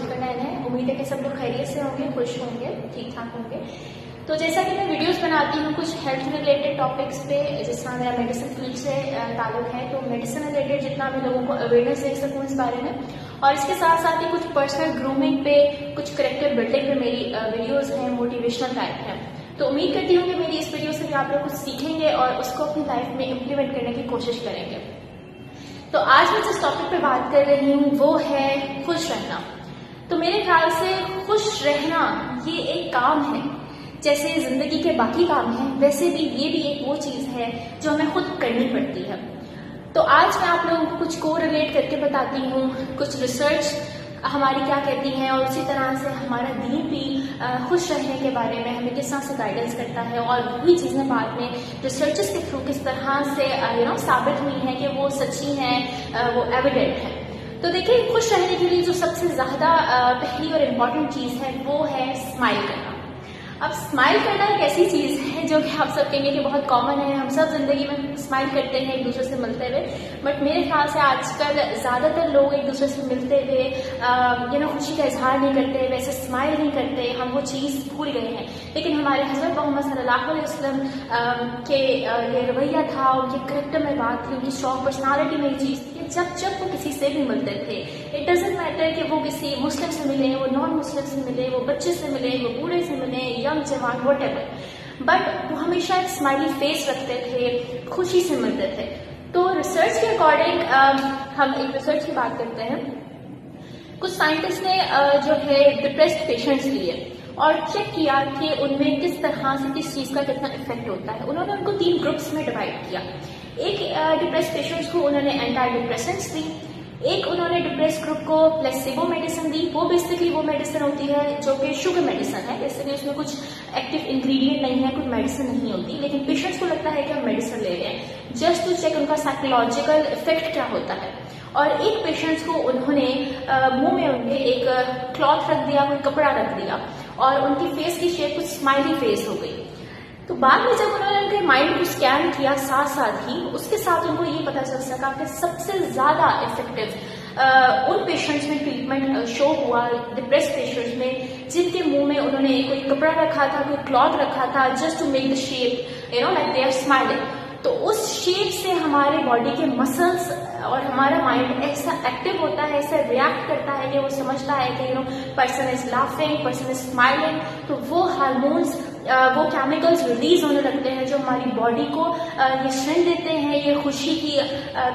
सुपरनैन है। उम्मीद है कि सब लोग खैरियत से होंगे, खुश होंगे, ठीक ठाक होंगे। तो जैसा कि मैं वीडियोस बनाती हूँ कुछ हेल्थ रिलेटेड टॉपिक्स पे, जिस तरह मेरा मेडिसिन फील्ड से ताल्लुक है, तो मेडिसिन रिलेटेड जितना मैं लोगों को अवेयरनेस दे सकूँ इस बारे में, और इसके साथ साथ ही कुछ पर्सनल ग्रूमिंग पे, कुछ करेक्टर बिल्डिंग पे मेरी वीडियोज हैं, मोटिवेशनल टाइप हैं। तो उम्मीद करती हूँ कि मेरी इस वीडियो से भी आप लोग कुछ सीखेंगे और उसको अपनी लाइफ में इम्प्लीमेंट करने की कोशिश करेंगे। तो आज मैं जिस टॉपिक पे बात कर रही हूँ वो है खुश रहना। तो मेरे ख्याल से खुश रहना ये एक काम है, जैसे जिंदगी के बाकी काम हैं वैसे भी ये भी एक वो चीज है जो हमें खुद करनी पड़ती है। तो आज मैं आप लोगों को कुछ को रिलेट करके बताती हूँ, कुछ रिसर्च हमारी क्या कहती है, और उसी तरह से हमारा दीन भी खुश रहने के बारे में हमें किस तरह से गाइडेंस करता है, और वही चीज़ें बाद में रिसर्चेस के थ्रू किस तरह से साबित हुई हैं कि वो सच्ची हैं, वो एविडेंट है। तो देखिए, खुश रहने के लिए जो सबसे ज़्यादा पहली और इम्पॉर्टेंट चीज़ है वो है स्माइल करना। अब स्माइल करना एक ऐसी चीज है जो कि आप सब कहेंगे कि बहुत कॉमन है, हम सब जिंदगी में स्माइल करते हैं एक दूसरे से मिलते हुए, बट मेरे ख्याल से आजकल ज्यादातर लोग एक दूसरे से मिलते हुए खुशी का इजहार नहीं करते, वैसे स्माइल नहीं करते, हम वो चीज भूल गए हैं। लेकिन हमारे हजरत मोहम्मद सल्लल्लाहु अलैहि वसल्लम के ये रवैया था, उनके करेक्टर में बात थी, उनकी स्ट्रॉन्ग पर्सनालिटी में ये चीज थी, जब वो किसी से भी मिलते थे, इट डजेंट मैटर कि वो किसी मुस्लिम से मिले, वो नॉन मुस्लिम से मिले, वो बच्चे से मिले, वो बूढ़े से मिले, यंग जवान व्हाटएवर, बट वो हमेशा एक स्माइली फेस रखते थे, खुशी से मिलते थे। तो रिसर्च के अकॉर्डिंग हम एक रिसर्च की बात करते हैं। कुछ साइंटिस्ट ने जो है डिप्रेस्ड पेशेंट्स लिए और चेक किया कि उनमें किस तरह से किस चीज का कितना इफेक्ट होता है। उन्होंने उनको 3 ग्रुप्स में डिवाइड किया। एक डिप्रेस्ड पेशेंट्स को उन्होंने एंटी डिप्रेसेंट्स दी, एक उन्होंने डिप्रेस ग्रुप को प्लेसिबो मेडिसिन दी। वो बेसिकली वो मेडिसिन होती है जो कि शुगर मेडिसिन है, बेसिकली उसमें कुछ एक्टिव इंग्रेडिएंट नहीं है, कुछ मेडिसिन नहीं होती, लेकिन पेशेंट्स को लगता है कि हम मेडिसिन ले रहे हैं जस्ट टू चेक उनका साइकोलॉजिकल इफेक्ट क्या होता है। और एक पेशेंट्स को उन्होंने मुंह में उनके एक क्लॉथ रख दिया, कोई कपड़ा रख दिया, और उनकी फेस की शेप कुछ स्माइली फेस हो गई। तो बाद में जब उन्होंने उनके माइंड को स्कैन किया साथ साथ ही, उसके साथ उनको ये पता चल सका कि सबसे ज्यादा इफेक्टिव उन पेशेंट्स में ट्रीटमेंट शो हुआ, डिप्रेस्ड पेशेंट्स में, जिनके मुंह में उन्होंने कोई कपड़ा रखा था, कोई क्लॉथ रखा था, just to make the shape like they are smiling. तो उस शेप से हमारे बॉडी के मसल्स और हमारा माइंड ऐसा एक्टिव होता है, ऐसा रिएक्ट करता है कि वो समझता है कि person is laughing, person is smiling. तो वो हार्मोन्स, वो केमिकल्स रिलीज होने लगते हैं जो हमारी बॉडी को ये स्ट्रेंथ देते हैं, ये खुशी की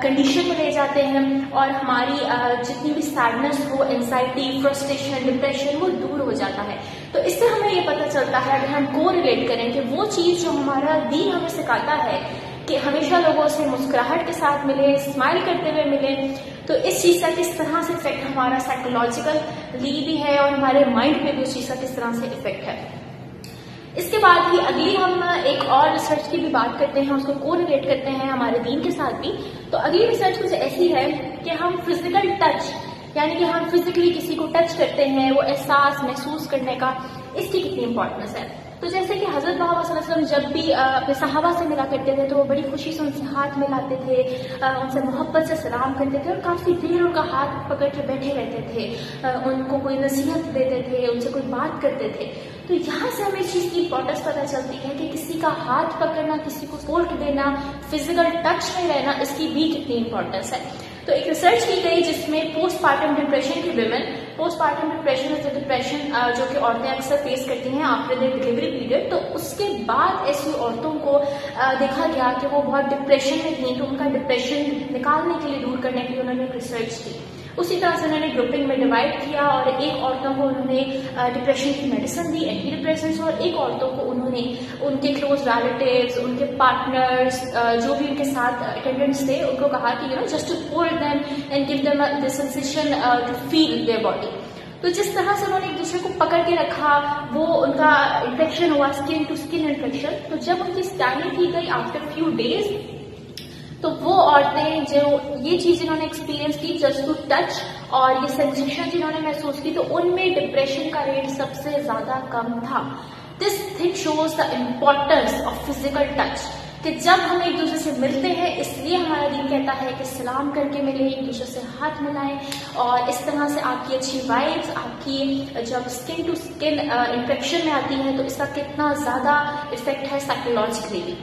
कंडीशन में ले जाते हैं, और हमारी जितनी भी सैडनेस हो, एंजाइटी, फ्रस्ट्रेशन, डिप्रेशन, वो दूर हो जाता है। तो इससे हमें ये पता चलता है, अगर हम को रिलेट करें कि वो चीज जो हमारा दीन हमें सिखाता है कि हमेशा लोगों से मुस्कुराहट के साथ मिले, स्माइल करते हुए मिले, तो इस चीज का किस तरह से इफेक्ट हमारा साइकोलॉजिकल भी है और हमारे माइंड पे भी उस चीज का किस तरह से इफेक्ट है। इसके बाद ही अगली हम एक और रिसर्च की भी बात करते हैं, उसको कोरिलेट करते हैं हमारे दीन के साथ भी। तो अगली रिसर्च कुछ ऐसी है कि हम फिजिकल टच, यानी कि हम फिजिकली किसी को टच करते हैं, वो एहसास महसूस करने का, इसकी कितनी इंपॉर्टेंस है। तो जैसे कि हजरत मोहम्मद सल्लल्लाहु अलैहि वसल्लम जब भी अपने सहाबा से मिला करते थे तो वो बड़ी खुशी से उनसे हाथ मिलाते थे, उनसे मोहब्बत से सलाम करते थे, और काफी देर उनका हाथ पकड़ के बैठे रहते थे, उनको कोई नसीहत देते थे, उनसे कोई बात करते थे। तो यहाँ से हमें इस चीज की इंपॉर्टेंस पता चलती है कि किसी का हाथ पकड़ना, किसी को सपोर्ट देना, फिजिकल टच में रहना, इसकी भी कितनी इंपॉर्टेंस है। तो एक रिसर्च की गई जिसमें पोस्टपार्टम डिप्रेशन की women, postpartum depression is depression जो कि औरतें अक्सर फेस करती हैं आफ्टर देयर डिलीवरी पीरियड। तो उसके बाद ऐसी औरतों को देखा गया कि वो बहुत डिप्रेशन में थी, तो उनका डिप्रेशन निकालने के लिए, दूर करने के लिए उन्होंने रिसर्च की। उसी तरह से उन्होंने ग्रुपिंग में डिवाइड किया, और एक औरतों को उन्होंने डिप्रेशन की मेडिसिन दी, एंटी डिप्रेसेंट्स, और एक औरतों को उन्होंने उनके क्लोज रिलेटिव्स, उनके पार्टनर्स, जो भी उनके साथ अटेंडेंट्स थे, उनको कहा कि just to hold them and give them the sensation to feel their body. तो जिस तरह से उन्होंने एक दूसरे को पकड़ के रखा, वो उनका इन्फेक्शन हुआ, स्किन टू स्किन इन्फेक्शन। तो जब उनकी स्कैनिंग की गई आफ्टर फ्यू डेज, तो वो औरतें जो ये चीज इन्होंने एक्सपीरियंस की, जस्ट टू टच, और ये सेंसेशन जिन्होंने महसूस की, तो उनमें डिप्रेशन का रेट सबसे ज्यादा कम था। This thing shows the importance of physical touch, कि जब हम एक दूसरे से मिलते हैं, इसलिए हमारा दीन कहता है कि सलाम करके मिलें, एक दूसरे से हाथ मिलाएं, और इस तरह से आपकी अच्छी वाइब्स, आपकी जब स्किन टू स्किन इंटरेक्शन में आती है तो इसका कितना ज़्यादा इफेक्ट है साइकोलॉजिकली भी।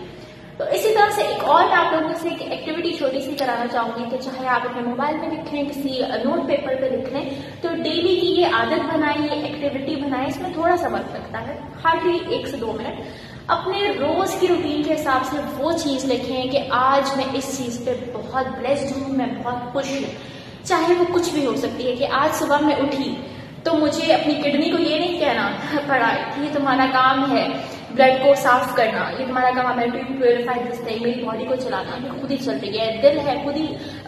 तो इसी तरह से एक और मैं आप लोगों से एक एक्टिविटी छोटी सी कराना चाहूंगी कि चाहे आप अपने मोबाइल में लिख लें, किसी नोट पेपर पे लिख लें, तो डेली की ये आदत बनाएं, ये एक्टिविटी बनाएं। इसमें थोड़ा सा वक्त लगता है, हार्डली 1 से 2 मिनट। अपने रोज की रूटीन के हिसाब से वो चीज लिखें कि आज मैं इस चीज पे बहुत ब्लेस्ड हूँ, मैं बहुत खुश हूँ। चाहे वो कुछ भी हो सकती है कि आज सुबह मैं उठी तो मुझे अपनी किडनी को ये नहीं कहना पड़ा कि ये तुम्हारा काम है ब्लड को साफ करना, ये तुम्हारा काम है टू प्योरीफाई दिस थिंग, मेरी बॉडी को चलाना, ये खुद ही चल रही है, दिल है खुद ही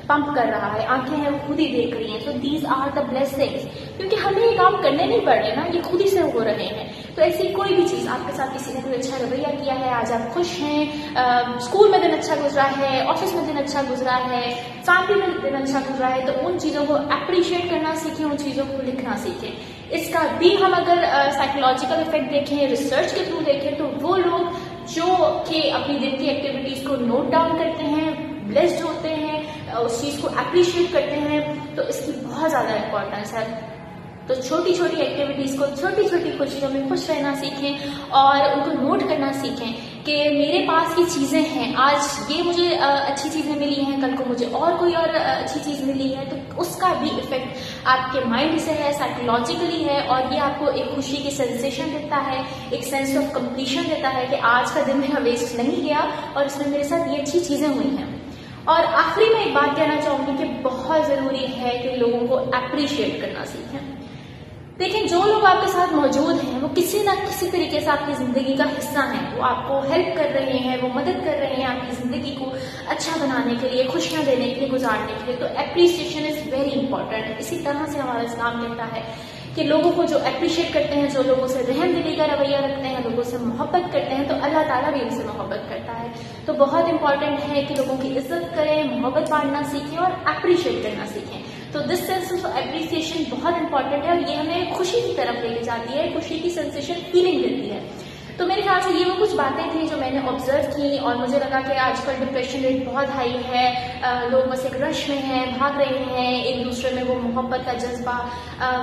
पंप कर रहा है, आंखें हैं वो खुद ही देख रही हैं। So these are the blessings, क्योंकि हमें ये काम करने नहीं पड़ रहे ना, ये खुद ही से हो रहे हैं। तो ऐसी कोई भी चीज आपके साथ किसी ने कोई अच्छा रवैया किया है, आज आप खुश हैं, स्कूल में दिन अच्छा गुजरा है, ऑफिस में दिन अच्छा गुजरा है, फैमिली में दिन अच्छा गुजरा है, तो उन चीजों को अप्रिशिएट करना सीखें, उन चीजों को लिखना सीखें। इसका भी हम अगर साइकोलॉजिकल इफेक्ट देखें, रिसर्च के थ्रू देखें, तो वो लोग जो कि अपनी दिन की एक्टिविटीज को नोट डाउन करते हैं, ब्लेस्ड होते हैं, उस चीज को अप्रिशिएट करते हैं, तो इसकी बहुत ज्यादा इंपॉर्टेंस है। तो छोटी छोटी एक्टिविटीज को, छोटी छोटी खुशियों में खुश रहना सीखें और उनको नोट करना सीखें कि मेरे पास ये चीजें हैं, आज ये मुझे अच्छी चीजें मिली हैं, कल को मुझे और कोई और अच्छी चीज मिली है, तो उसका भी इफेक्ट आपके माइंड से है, साइकोलॉजिकली है, और ये आपको एक खुशी की सेंसेशन देता है, एक सेंस ऑफ कंप्लीशन देता है कि आज का दिन मेरा वेस्ट नहीं गया और इसमें मेरे साथ ये अच्छी चीजें हुई हैं। और आखिरी में एक बात कहना चाहूंगी कि बहुत जरूरी है कि लोगों को अप्रिशिएट करना सीखें। देखें, जो लोग आपके साथ मौजूद हैं वो किसी ना किसी तरीके से आपकी जिंदगी का हिस्सा हैं, वो आपको हेल्प कर रहे हैं, वो मदद कर रहे हैं आपकी जिंदगी को अच्छा बनाने के लिए, खुशियां देने के लिए, गुजारने के लिए। तो एप्रिसिएशन इज वेरी इंपॉर्टेंट। इसी तरह से हमारा इस्लाम कहता है कि लोगों को जो अप्रिशिएट करते हैं, जो लोगों से रहम दिली का रवैया रखते हैं, लोगों से मोहब्बत करते हैं, तो अल्लाह ताला भी उनसे मोहब्बत करता है। तो बहुत इंपॉर्टेंट है कि लोगों की इज्जत करें, मोहब्बत बांटना सीखें और अप्रिशिएट करना सीखें। तो दिस सेंस ऑफ एप्रिसिएशन बहुत इंपॉर्टेंट है और ये हमें खुशी की तरफ लेके जाती है, खुशी की सेंसेशन फीलिंग देती है। तो मेरे ख्याल से ये वो कुछ बातें थी जो मैंने ऑब्जर्व की और मुझे लगा कि आजकल डिप्रेशन रेट बहुत हाई है, लोग बस एक रश में हैं, भाग रहे हैं, एक दूसरे में वो मोहब्बत का जज्बा,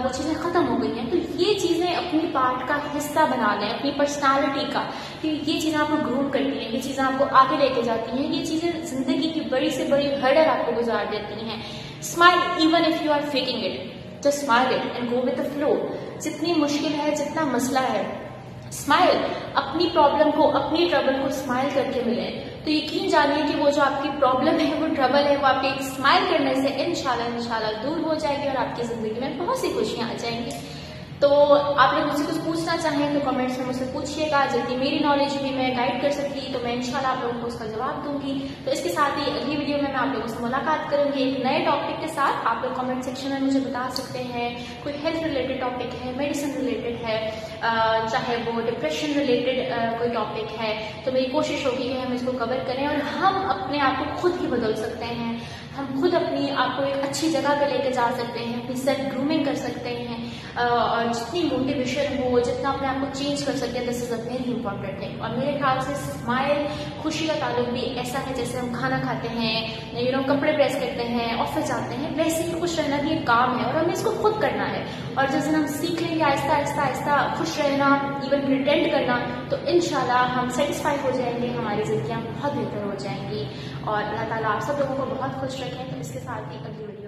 वो चीजें खत्म हो गई हैं। तो ये चीजें अपनी पार्ट का हिस्सा बना लें, अपनी पर्सनालिटी का, कि ये चीजें आपको ग्रूम करती हैं, ये चीजें आपको आगे लेके जाती हैं, ये चीजें जिंदगी की बड़ी से बड़ी हर्डल आपको गुजार देती हैं। Smile even if you are faking it, just smile it and go with the flow. जितनी मुश्किल है, जितना मसला है, स्माइल, अपनी प्रॉब्लम को, अपनी ट्रबल को स्माइल करके मिले। तो यकीन जानिए कि वो जो आपकी प्रॉब्लम है, वो ट्रबल है, वो आपके एक स्माइल करने से इंशाल्लाह दूर हो जाएगी और आपकी जिंदगी में बहुत सी खुशियां आ जाएंगी। तो आप लोग मुझसे कुछ पूछना चाहें तो कमेंट्स में मुझसे पूछिएगा, जितनी मेरी नॉलेज भी मैं गाइड कर सकती तो मैं इंशाल्लाह आप लोगों को उसका जवाब दूंगी। तो इसके साथ ही अगली वीडियो में मैं आप लोगों से मुलाकात करूंगी एक नए टॉपिक के साथ। आप लोग कमेंट सेक्शन में मुझे बता सकते हैं, कोई हेल्थ रिलेटेड टॉपिक है, मेडिसिन रिलेटेड है, चाहे वो डिप्रेशन रिलेटेड कोई टॉपिक है, तो मेरी कोशिश होगी कि हम इसको कवर करें और हम अपने आप को खुद ही बदल सकते हैं, हम खुद अपनी आपको एक अच्छी जगह पे लेके जा सकते हैं, अपनी सेल्फ ग्रूमिंग कर सकते हैं, और जितनी मोटिवेशन हो, जितना अपने आप को चेंज कर सकते हैं, this is a very important thing. और मेरे ख्याल से स्माइल, खुशी का ताल्लुक भी ऐसा है जैसे हम खाना खाते हैं, कपड़े प्रेस करते हैं, ऑफिस जाते हैं, वैसे ही खुश रहना भी एक काम है और हमें इसको खुद करना है। और जिस दिन हम सीख लेंगे आहिस्ता आहिस्ता आहिस्ता खुश रहना, इवन प्रिटेंड करना, तो इंशाल्लाह हम सेटिस्फाई हो जाएंगे, हमारी जिंदगियां बहुत बेहतर हो जाएंगी। और अल्लाह ताला आप सब लोगों को बहुत खुश रखें। तो इसके साथ ही अगली